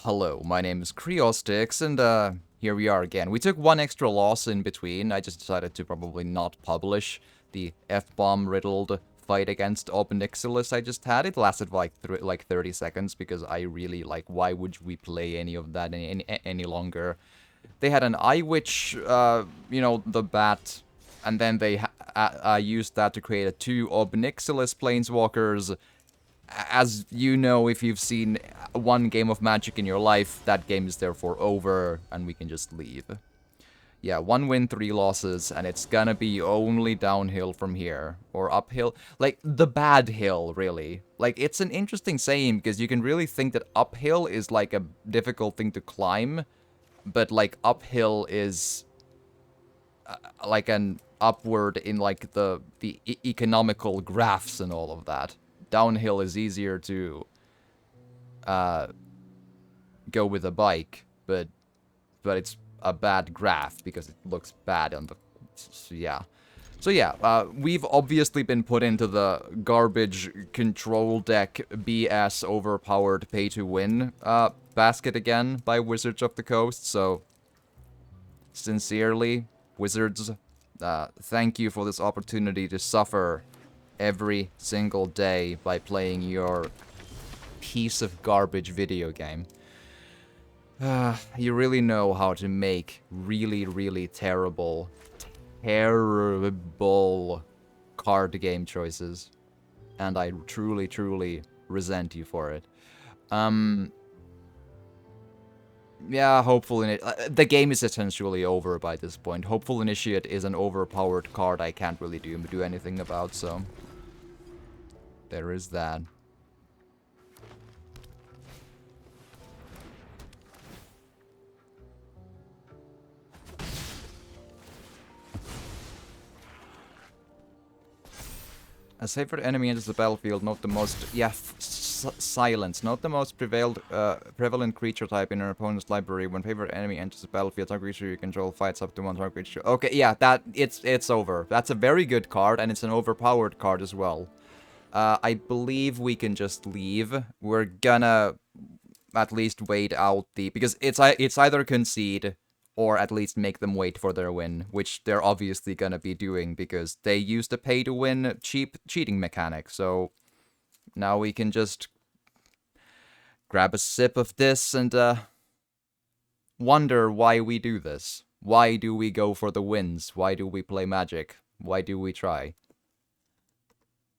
Hello, my name is Creostix, and here we are again. We took one extra loss in between. I just decided to probably not publish the F-bomb riddled fight against Obnixilis I just had. It lasted like 30 seconds because I really why would we play any of that any longer? They had an Eye Witch, the bat, and then they used that to create two Obnixilis planeswalkers. As you know, if you've seen one game of Magic in your life, that game is therefore over, and we can just leave. Yeah, 1 win, 3 losses, and it's gonna be only downhill from here. Or uphill. Like, the bad hill, really. Like, it's an interesting saying, because you can really think that uphill is, like, a difficult thing to climb, but, like, uphill is, like, an upward in, like, the economical graphs and all of that. Downhill is easier to go with a bike, but it's a bad graph because it looks bad on the... So yeah, we've obviously been put into the garbage control deck BS overpowered pay-to-win basket again by Wizards of the Coast, so sincerely, Wizards, thank you for this opportunity to suffer every single day by playing your piece of garbage video game. You really know how to make really, really terrible card game choices. And I truly, truly resent you for it. Yeah, Hopeful Initiate. The game is essentially over by this point. Hopeful Initiate is an overpowered card I can't really do anything about, so... there is that. As favorite enemy enters the battlefield, note the most... yeah, silence. Note the most prevalent creature type in an opponent's library. When favorite enemy enters the battlefield, target creature you control fights up to one target creature. Okay, yeah, it's over. That's a very good card, and it's an overpowered card as well. I believe we can just leave. We're gonna at least wait out the... because it's either concede or at least make them wait for their win, which they're obviously gonna be doing because they used a pay-to-win cheating mechanic, so now we can just grab a sip of this and wonder why we do this. Why do we go for the wins? Why do we play Magic? Why do we try?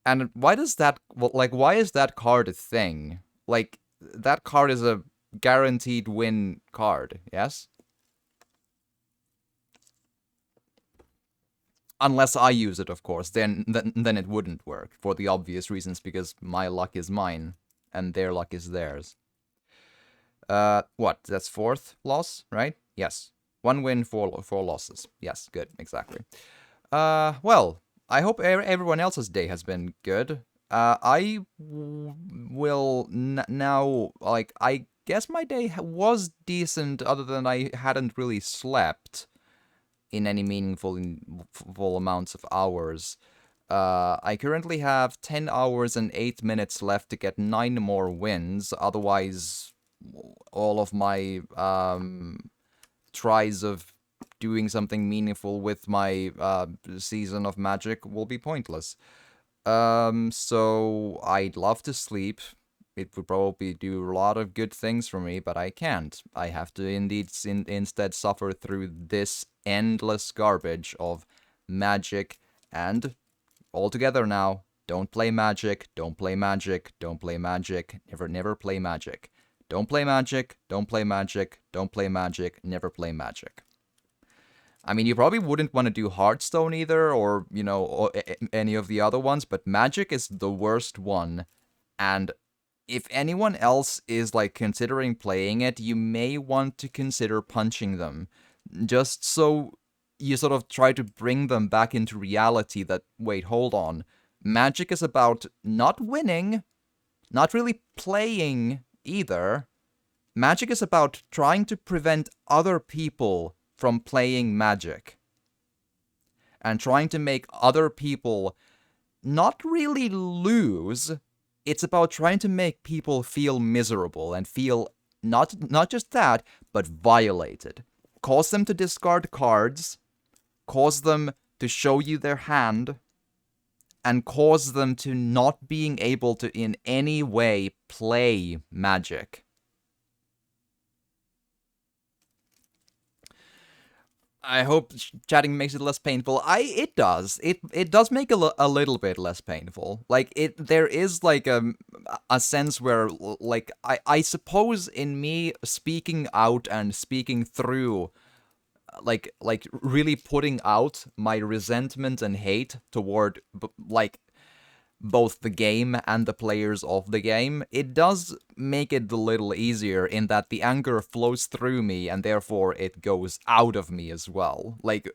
And why does that... why is that card a thing? Like, that card is a guaranteed win card, yes? Unless I use it, of course, then it wouldn't work, for the obvious reasons, because my luck is mine, and their luck is theirs. What? That's 4th loss, right? Yes. 1 win, 4 losses. Yes, good, exactly. Well, I hope everyone else's day has been good. I will now, I guess my day was decent, other than I hadn't really slept in any meaningful amounts of hours. I currently have 10 hours and 8 minutes left to get 9 more wins, otherwise all of my tries of doing something meaningful with my season of Magic will be pointless. So I'd love to sleep. It would probably do a lot of good things for me, but I can't. I have to instead suffer through this endless garbage of Magic and altogether now, don't play Magic, don't play Magic, don't play Magic, never play Magic. Don't play Magic, don't play Magic, don't play Magic, never play Magic. I mean, you probably wouldn't want to do Hearthstone either, or, or any of the other ones, but Magic is the worst one, and if anyone else is, considering playing it, you may want to consider punching them. Just so you sort of try to bring them back into reality that, wait, hold on. Magic is about not winning, not really playing either. Magic is about trying to prevent other people from playing Magic. And trying to make other people not really lose. It's about trying to make people feel miserable and feel not just that, but violated. Cause them to discard cards, cause them to show you their hand, and cause them to not being able to in any way play Magic. I hope chatting makes it less painful. It does. It does make a little bit less painful. Like there is like a sense where like I suppose in me speaking out and speaking through like really putting out my resentment and hate toward like both the game and the players of the game, it does make it a little easier in that the anger flows through me and therefore it goes out of me as well. Like,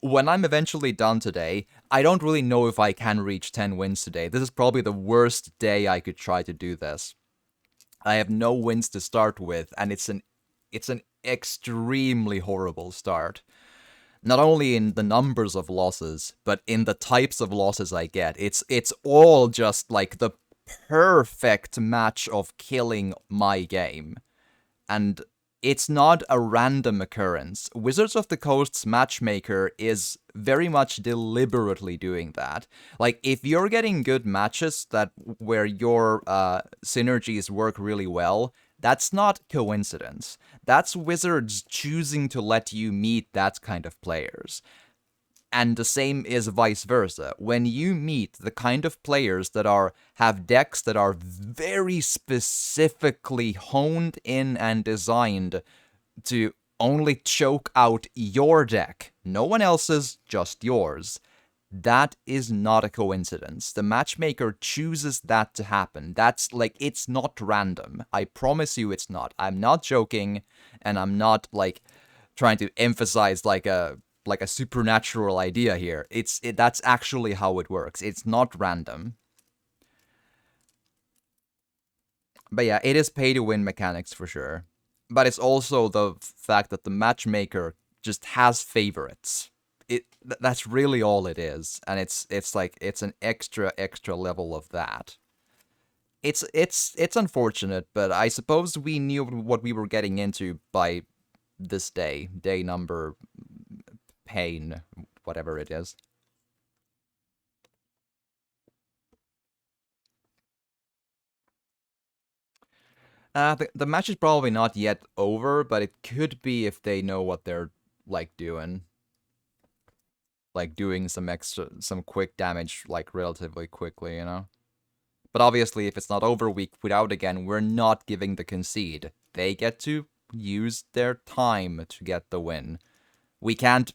when I'm eventually done today, I don't really know if I can reach 10 wins today. This is probably the worst day I could try to do this. I have no wins to start with, and it's an extremely horrible start. Not only in the numbers of losses, but in the types of losses I get. It's all just like the perfect match of killing my game. And it's not a random occurrence. Wizards of the Coast's matchmaker is very much deliberately doing that. Like, if you're getting good matches that where your synergies work really well, that's not coincidence. That's Wizards choosing to let you meet that kind of players. And the same is vice versa. When you meet the kind of players that have decks that are very specifically honed in and designed to only choke out your deck, no one else's, just yours, that is not a coincidence. The matchmaker chooses that to happen. That's like, it's not random. I promise you it's not. I'm not joking, and I'm not like trying to emphasize like a supernatural idea here. That's actually how it works. It's not random. But yeah, it is pay to win mechanics for sure. But it's also the fact that the matchmaker just has favorites. That's really all it is, and it's like it's an extra level of that. It's unfortunate, but I suppose we knew what we were getting into by this day number pain, whatever it is. The match is probably not yet over, but it could be if they know what they're like doing. Like doing some quick damage like relatively quickly, you know? But obviously if it's not over, we quit out again, we're not giving the concede. They get to use their time to get the win. We can't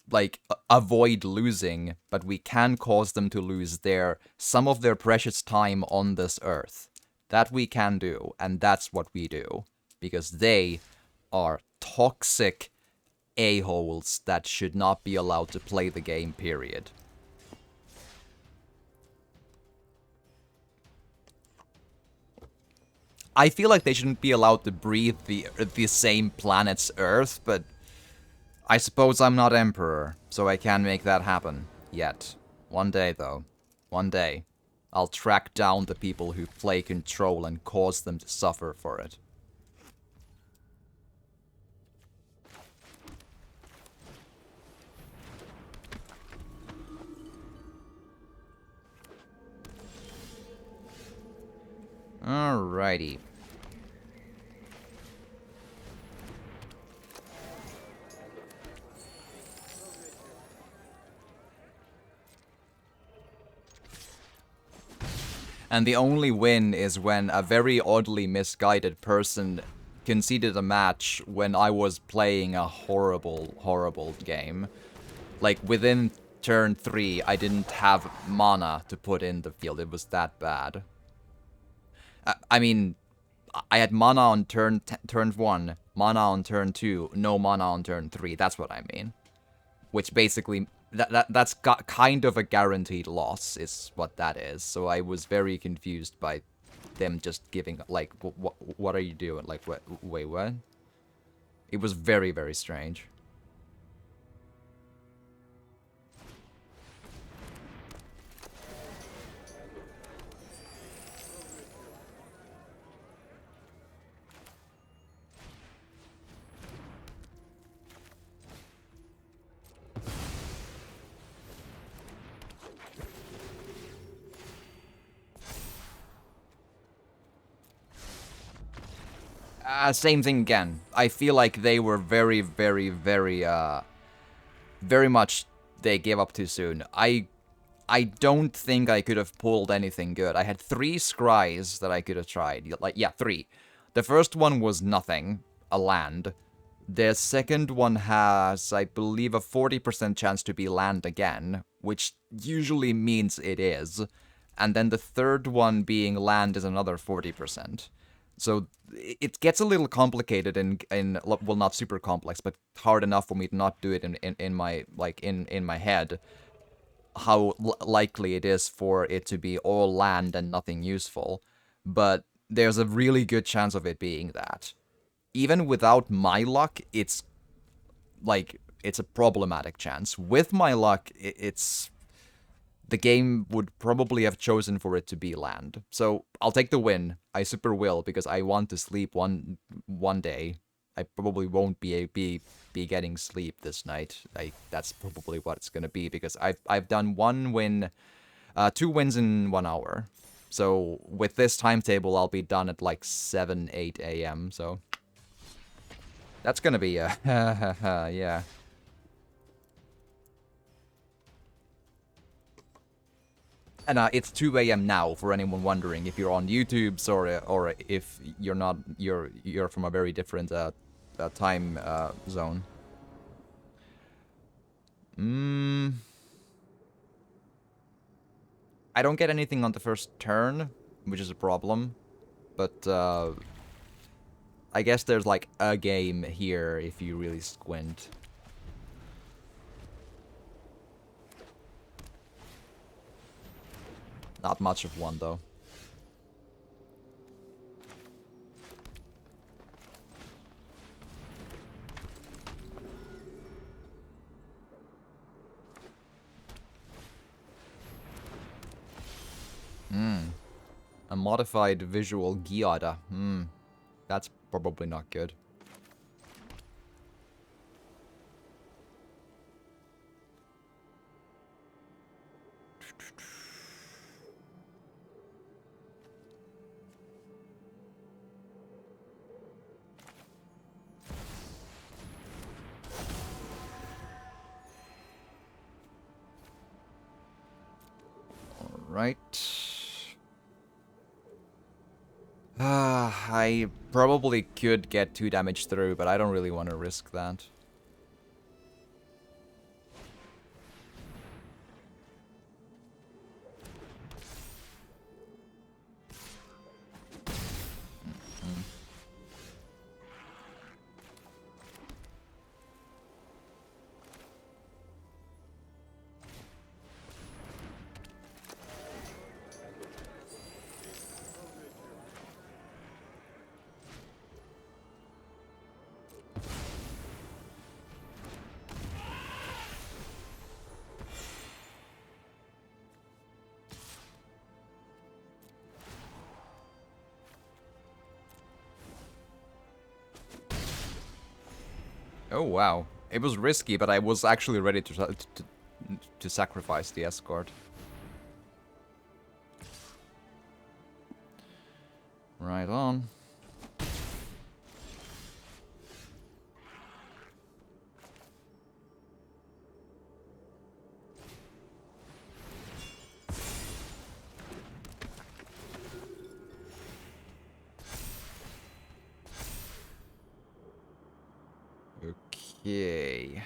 like avoid losing, but we can cause them to lose some of their precious time on this earth. That we can do, and that's what we do. Because they are toxic a-holes that should not be allowed to play the game, period. I feel like they shouldn't be allowed to breathe the same planet's Earth, but I suppose I'm not Emperor, so I can't make that happen. Yet. One day, though. One day. I'll track down the people who play Control and cause them to suffer for it. Alrighty. And the only win is when a very oddly misguided person conceded a match when I was playing a horrible, horrible game. Like, within turn 3, I didn't have mana to put in the field. It was that bad. I mean, I had mana on turn 1, mana on turn 2, no mana on turn 3. That's what I mean. Which basically, that's got kind of a guaranteed loss, is what that is. So I was very confused by them just giving, like, what are you doing? Like, wait, what? It was very, very strange. Same thing again. I feel like they were very, very much they gave up too soon. I don't think I could have pulled anything good. I had 3 scries that I could have tried. Like, yeah, 3. The first one was nothing, a land. The second one has, I believe, a 40% chance to be land again, which usually means it is. And then the third one being land is another 40%. So it gets a little complicated in well, not super complex, but hard enough for me to not do it in my like in my head. How likely it is for it to be all land and nothing useful, but there's a really good chance of it being that. Even without my luck, it's like it's a problematic chance. With my luck, it's the game would probably have chosen for it to be land. So I'll take the win. I super will because I want to sleep one day. I probably won't be getting sleep this night. That's probably what it's gonna be because I've done 1 win, 2 wins in 1 hour. So with this timetable, I'll be done at like 7, 8 a.m. So that's gonna be yeah. And it's 2 a.m. now for anyone wondering if you're on YouTube or if you're not you're from a very different time zone. I don't get anything on the first turn, which is a problem. But I guess there's like a game here if you really squint. Not much of one though. A modified visual Gyada. That's probably not good. Alright. I probably could get 2 damage through, but I don't really want to risk that. Oh wow. It was risky, but I was actually ready to sacrifice the escort. Right on. Okay.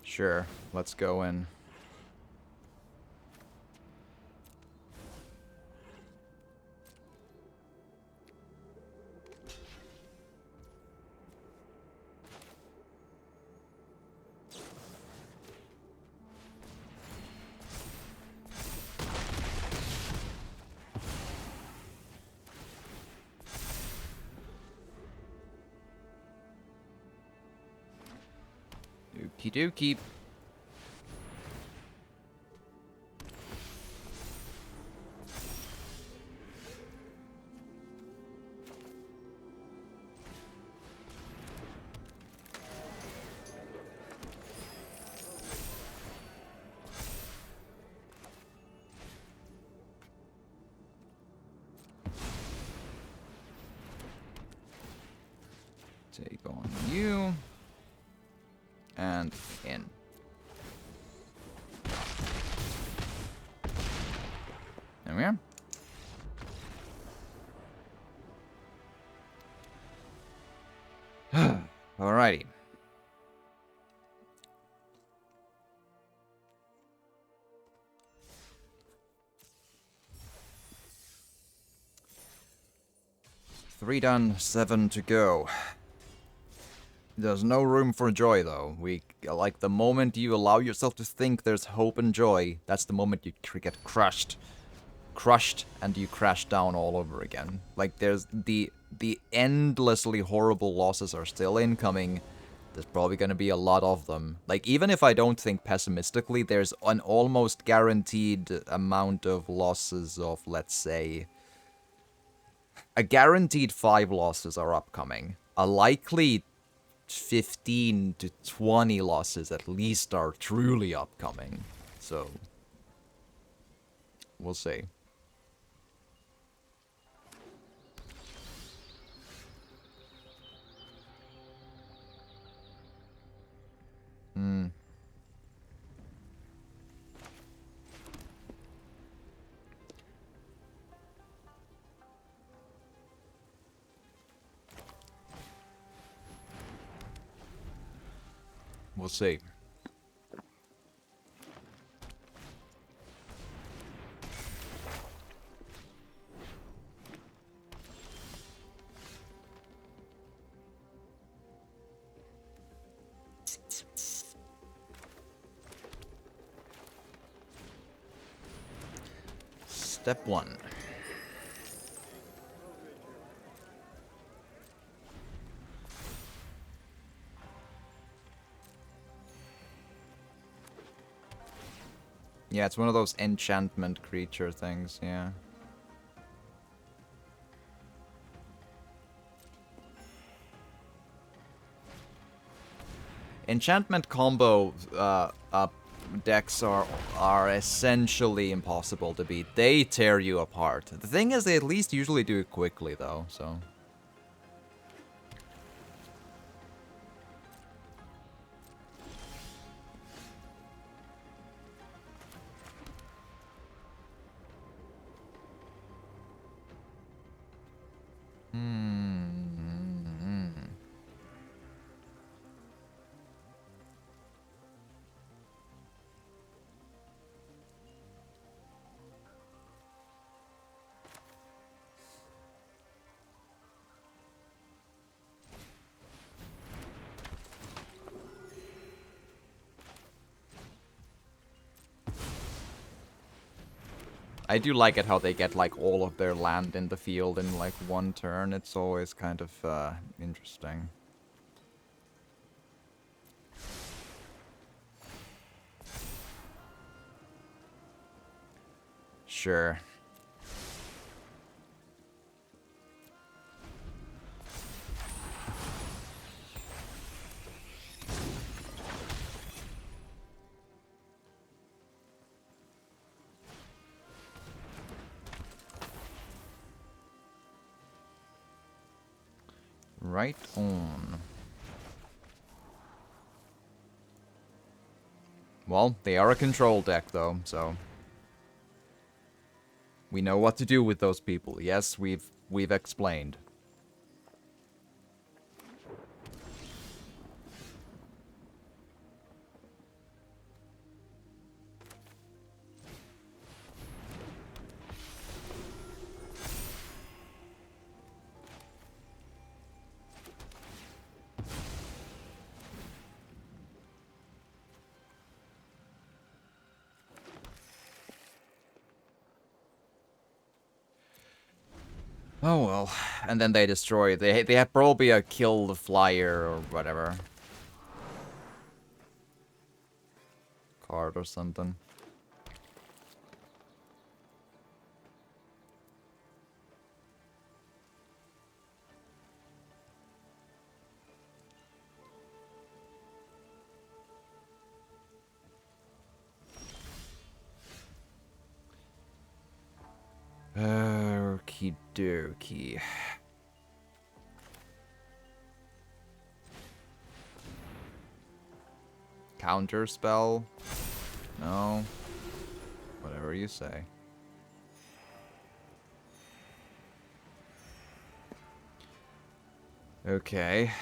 Sure, let's go in. Okie dokie. Take on you. And in. There we are. Alrighty. Three done, 7 to go. There's no room for joy, though. Like, the moment you allow yourself to think there's hope and joy, that's the moment you get crushed. Crushed, and you crash down all over again. Like, there's the endlessly horrible losses are still incoming. There's probably gonna be a lot of them. Like, even if I don't think pessimistically, there's an almost guaranteed amount of losses of, let's say... A guaranteed 5 losses are upcoming. A likely 15 to 20 losses at least are truly upcoming. So, we'll see. Hmm. We'll see. Step 1. Yeah, it's one of those enchantment creature things, yeah. Enchantment combo decks are essentially impossible to beat. They tear you apart. The thing is, they at least usually do it quickly, though, so... I do like it how they get, like, all of their land in the field in, like, one turn. It's always kind of, interesting. Sure. Right on. Well, they are a control deck, though, so... We know what to do with those people. Yes, we've explained. Oh well, and then they destroy it. They have probably a kill the flyer or whatever. Card or something. Okie dokie. counter spell? No. Whatever you say. Okay.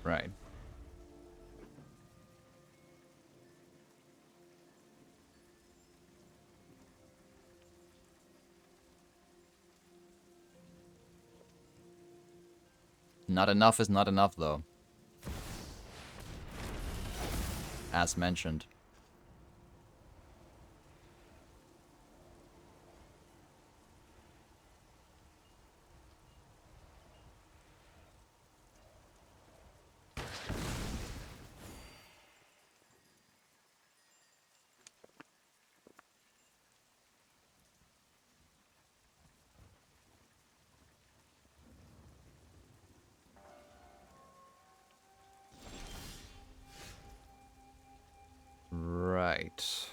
Right. Not enough is not enough, though. As mentioned. Right.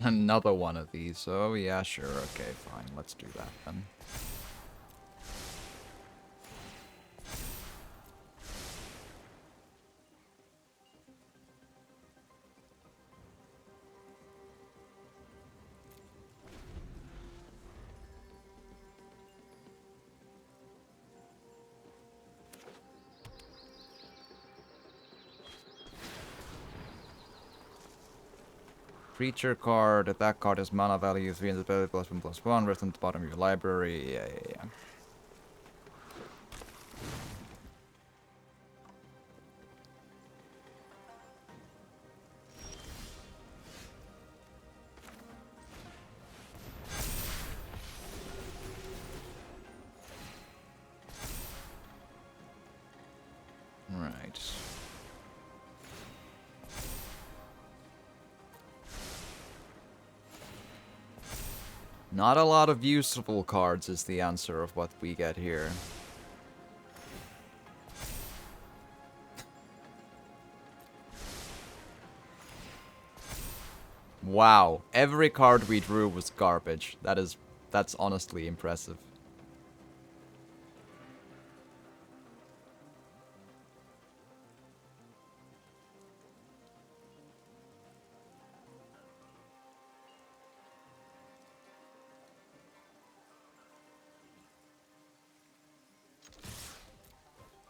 Another one of these. Oh, yeah, sure. Okay, fine. Let's do that then. Creature card. That card has mana value 3 and ability +1/+1. Rest on the bottom of your library. Yeah. Right. Not a lot of useful cards is the answer of what we get here. Wow, every card we drew was garbage. That's honestly impressive.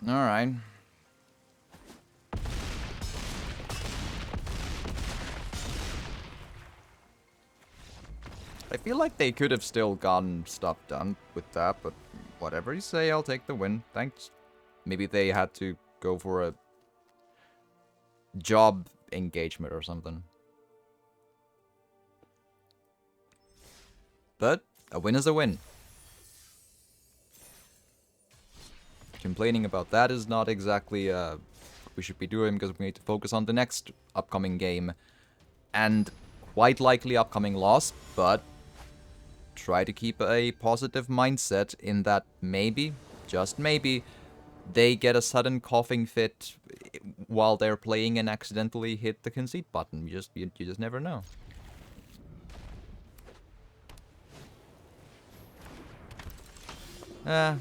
Alright. I feel like they could have still gotten stuff done with that, but whatever you say, I'll take the win. Thanks. Maybe they had to go for a job engagement or something. But a win is a win. Complaining about that is not exactly what we should be doing, because we need to focus on the next upcoming game. And quite likely upcoming loss, but try to keep a positive mindset in that maybe, just maybe, they get a sudden coughing fit while they're playing and accidentally hit the concede button. You just never know.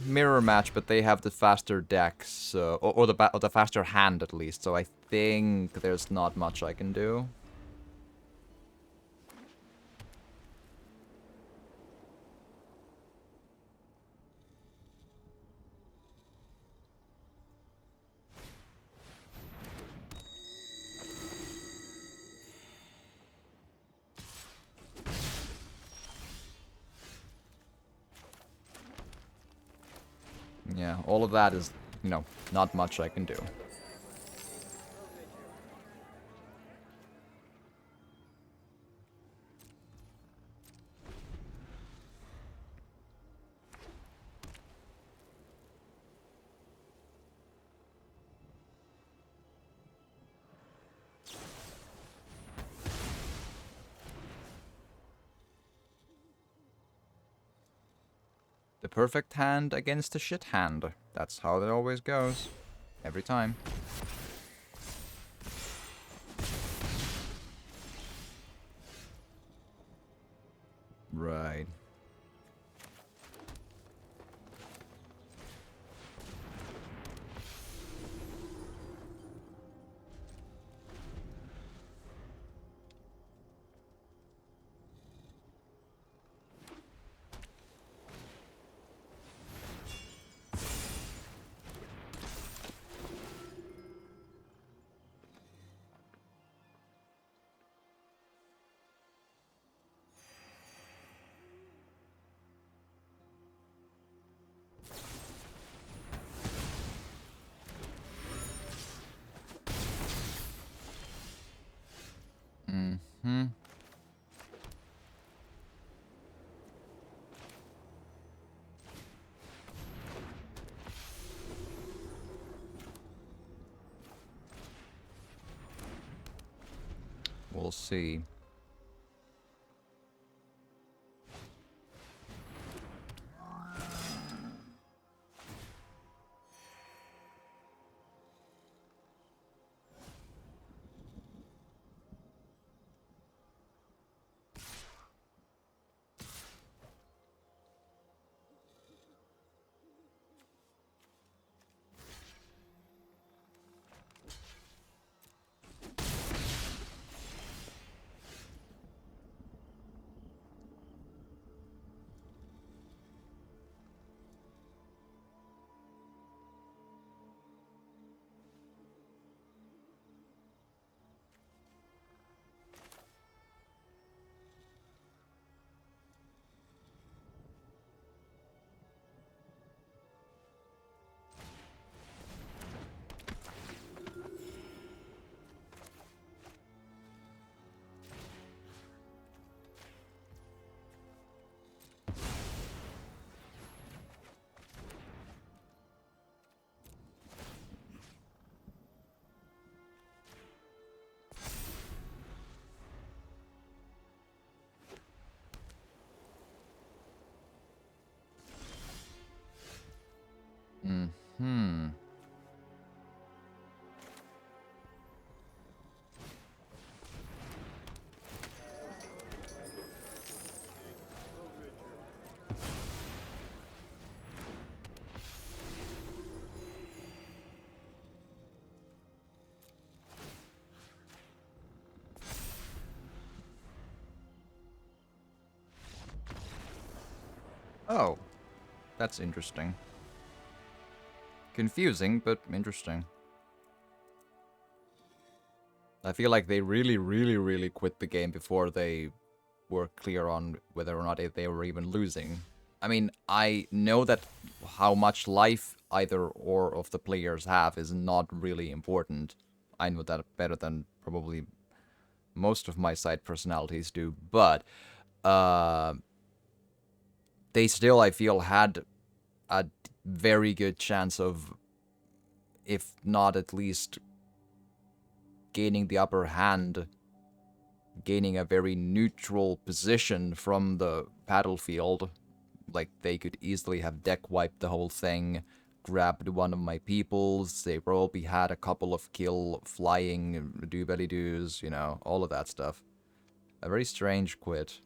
Mirror match, but they have the faster decks, or the faster hand at least. So I think there's not much I can do. Yeah, all of that is, not much I can do. The perfect hand against the shit hand. That's how it always goes. Every time. Right. Mm-hmm. We'll see. Hmm. Oh, that's interesting. Confusing, but interesting. I feel like they really, really, really quit the game before they were clear on whether or not they were even losing. I mean, I know that how much life either or of the players have is not really important. I know that better than probably most of my side personalities do, but uh, they still, I feel, had a very good chance of, if not at least gaining the upper hand gaining a very neutral position from the battlefield. Like, they could easily have deck wiped the whole thing, grabbed one of my peoples, they probably had a couple of kill flying doobly-doos, you know, all of that stuff. A very strange quit.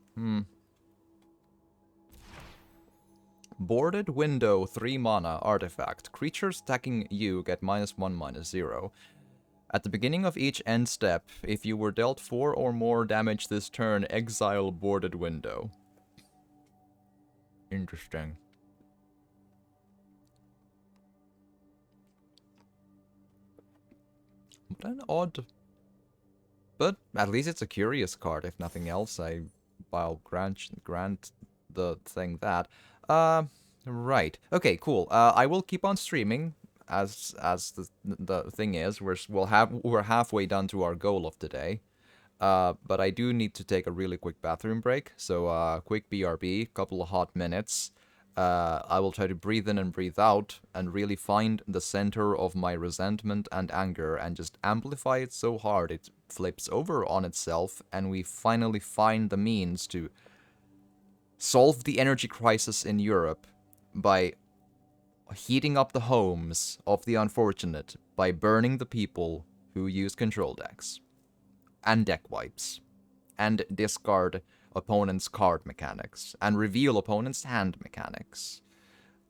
Boarded Window 3 mana artifact. Creatures attacking you get -1/-0. At the beginning of each end step, if you were dealt 4 or more damage this turn, exile Boarded Window. Interesting. What an odd... But at least it's a curious card, if nothing else. I'll grant the thing that. Right. Okay, cool. I will keep on streaming, as the thing is. We're halfway done to our goal of today. But I do need to take a really quick bathroom break. So, quick BRB, couple of hot minutes. I will try to breathe in and breathe out and really find the center of my resentment and anger and just amplify it so hard it flips over on itself and we finally find the means to solve the energy crisis in Europe by heating up the homes of the unfortunate by burning the people who use control decks and deck wipes and discard opponent's card mechanics and reveal opponent's hand mechanics.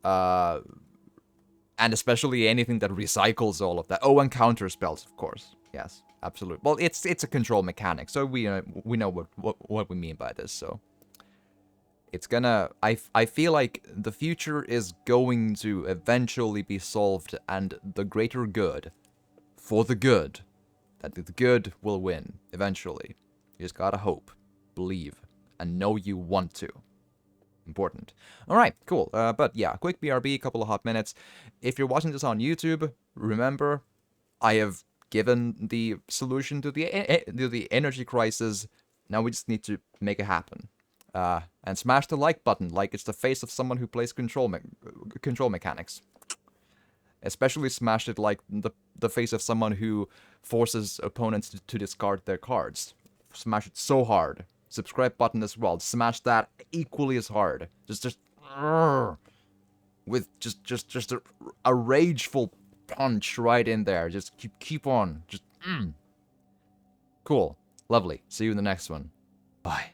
And especially anything that recycles all of that. Oh, and counter spells, of course. Yes, absolutely. Well, it's a control mechanic, so we know what we mean by this. So it's gonna. I feel like the future is going to eventually be solved, and the greater good, for the good, that the good will win eventually. You just gotta hope, believe, and know you want to. Important. Alright, cool. But yeah, quick BRB, couple of hot minutes. If you're watching this on YouTube, remember, I have given the solution to the energy crisis. Now we just need to make it happen. And smash the like button like it's the face of someone who plays control mechanics. Especially smash it like the face of someone who forces opponents to discard their cards. Smash it so hard. Subscribe button as well. Smash that equally as hard. Just with just a rageful punch right in there. Just keep on. Just Cool. Lovely. See you in the next one. Bye.